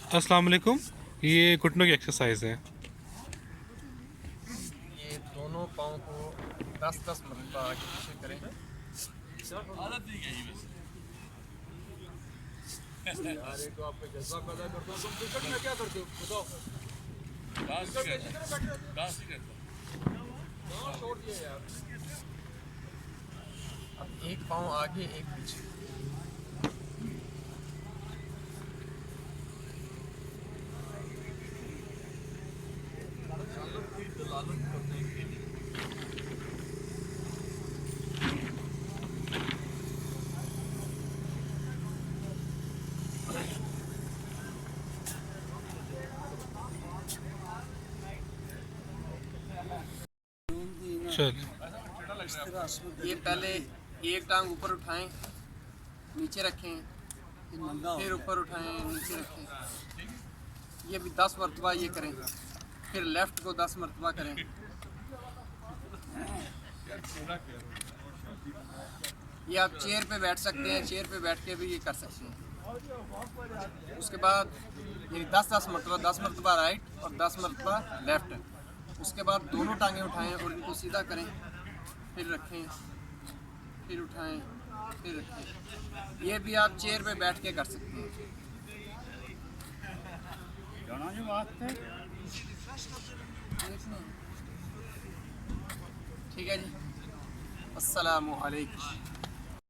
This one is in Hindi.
अस्सलाम वालेकुम। ये घुटनों की एक्सरसाइज है। ये दोनों पाँव को 10-10 मरतबा आगे पीछे करें। अरे तो आपका जज्बा पैदा करता हूँ। तुम क्रिकेट में क्या करते हो बताओ। छोड़ दिया यार। अब एक पाँव आगे एक पीछे। चल। ये पहले एक टांग ऊपर उठाएं, नीचे रखें, फिर ऊपर उठाएं, नीचे रखें। ये भी 10 मरतबा ये करें। फिर लेफ़्ट को 10 मरतबा करें। ये आप चेयर पे बैठ सकते हैं, चेयर पे बैठ के भी ये कर सकते हैं। उसके बाद ये 10-10 मरतबा, 10 मरतबा राइट और 10 मरतबा लेफ़्ट। उसके बाद दोनों टांगें उठाएं और इनको सीधा करें, फिर रखें, फिर उठाएं, फिर रखें। ये भी आप चेयर पे बैठ के कर सकते हैं। ठीक है जी। अस्सलामु अलैकुम।